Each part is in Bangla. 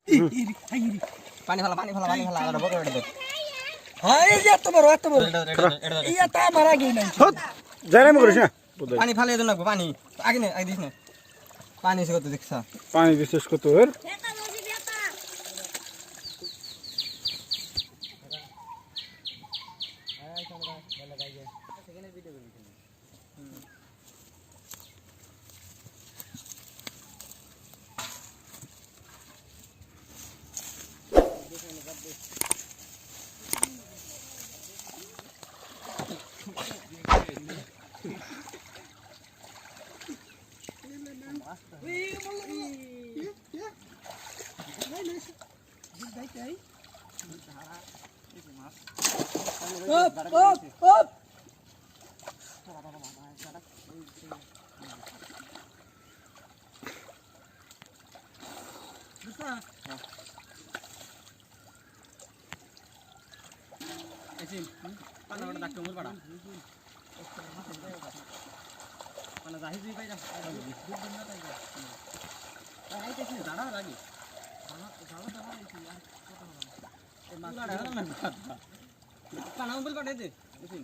পানি ফেলা আর বড় এটা দেখ হ্যাঁ এই যে এত বড় এটা আমার আগে নাই জানাই মো করিস না পানি ফেলে দেন না পানি আগে না আগে দিস না পানি এসে কত দেখছা পানি বিশেষ কত এর op এসিন পানা বড় ডাক্তার মোর পাড়া পানা যাই দিই পাই না দুধ দিন না তাই তাই দেখি দাঁড়া লাগি দাঁড়া দেখি আর কত হবে এই মাছটা না পানা উম্বল কাটে দে এসিন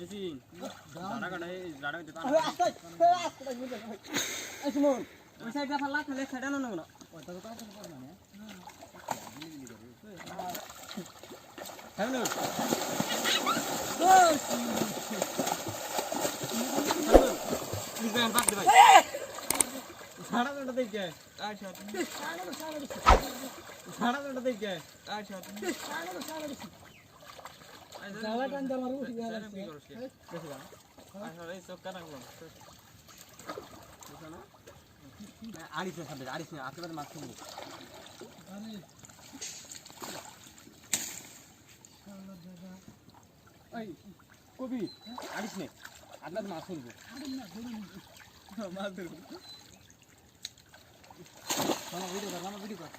এসিন দাঁড়া কাটে দাঁড়া দিতে পানা আসুন ওই সাইডটা ফালা খালে সাইডা না না ওটা তো কাজ করে না হ্যালো বাদ দে ভাই সাড়া ঘন্টা দেখে আচ্ছা সাড়া ঘন্টা দেখে আচ্ছা যাওয়া টান দা মারু আরে সব কাটা গেল বুঝছ না আড়িস না সামনে আড়িস না আশেপাশে মাছ খুঁজবো এই কবি আড়িস নে আদলা মাছ খুঁজবো মাছ ধরবো ভিডিও কর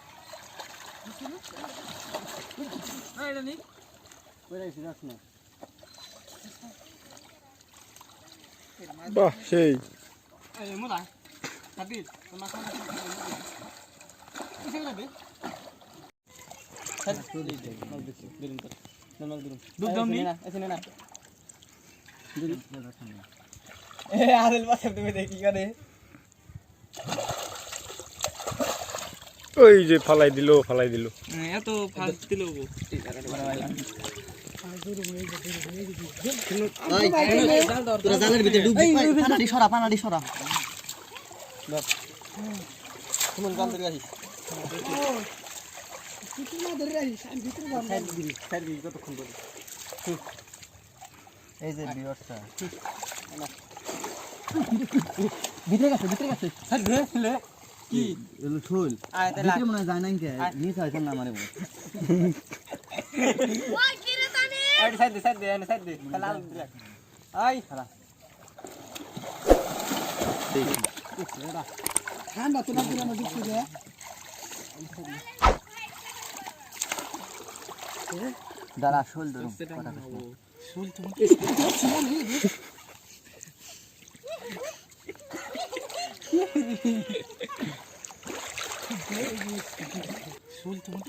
এটা নি বেড়াইছি যাস না বাহ সেই এই মোলা সাবির তোমার সামনে কিসে লাগবে স্যার চলে যাই মাল দিছি দিলুম তো নরমাল দিলুম দুধ দাম নি না এসে না এ আরেল পাশে তুমি দেখি করে ওই যে ফালাই দিল এত ফাস্ট দিল তোরা জালের ভিতরে ডুব দিই পানাডি সরা বাস তুমি গান ধরে আসিস কিছু না ধরে রাখিস আমি ভিতরে যাব সাইড দিবি কতক্ষণ ধরে এই যে বিয়রটা ভিতরে গেছে সাইড রে কি এলো ঠোল ভিতরে মনে যায় না কে নিচ হইছে না মানে ওই কি রে তানি আই সাইড দে লাল দিলা আই খালা দেখ এটা ঠান্ডা তো না দিলা না দিছি রে দাঁড়া শোল ধরুন শুল তুমি শুল তুমি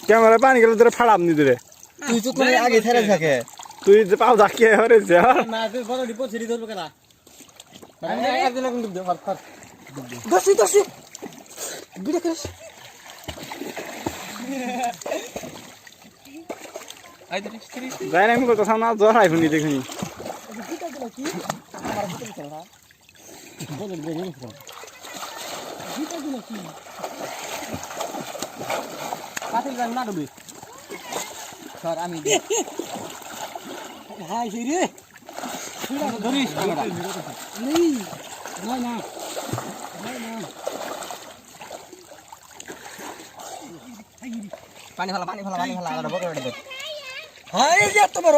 ক্যামেরা পানি গেলে তোরা ফাড়াম নি তোরে তুই তো করে আগে ছেড়ে থাকে তুই যে পাও দাকিয়ে হরেছে না তুই বড় ডিপো ছেড়ে ধরবে কেন আমি একদিন এখন ডুব দে ফাট দসি বিড়ে করিস আই ধরিস যাই না আমি কত সামনে জ্বর আই শুনি দেখুনি বিটা দিলা কি আমার ভিতরে চল না বল দে রে বিটা দিলা কি কাটিল গান না ডুবি স্যার আমি হাই সেই রে ধরিস ক্যামেরা নেই না পানি ফেলা আর বড় এটা দেখ হ্যাঁ এই যে এত বড়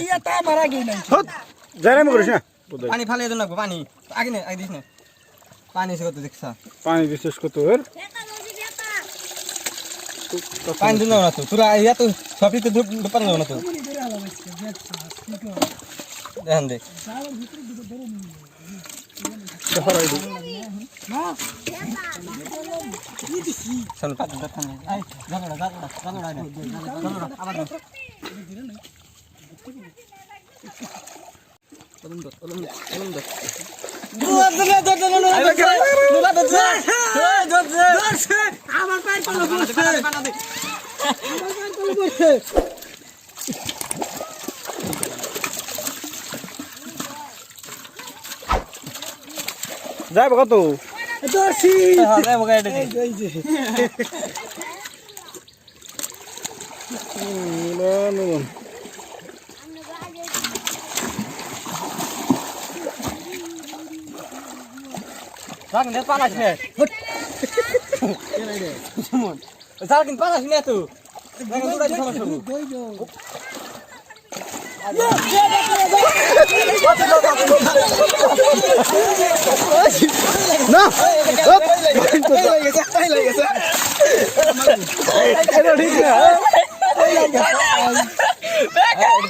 ইয়া তা মারা গই নাই হট যাই না করিস না পানি ফালে দেন না পানি আগে না আগে দিস না পানি এসে কত দেখছা পানি বিশেষ কত এর পানি দিন না তো তোরা ইয়া তো সবই তো পানি না তো দেখেন দেখ শোন পানি দেখেন এই জাগড়া আবার আমার পায়ের তলে পড়ছে আমার পায়ের তলে পড়ছে যাইব কত দর্শি এই যে Sakin dia panas ni. Sakin panas ni tu. Jangan sudah di sana suruh. না Lagi, lagi. এটা ঠিক না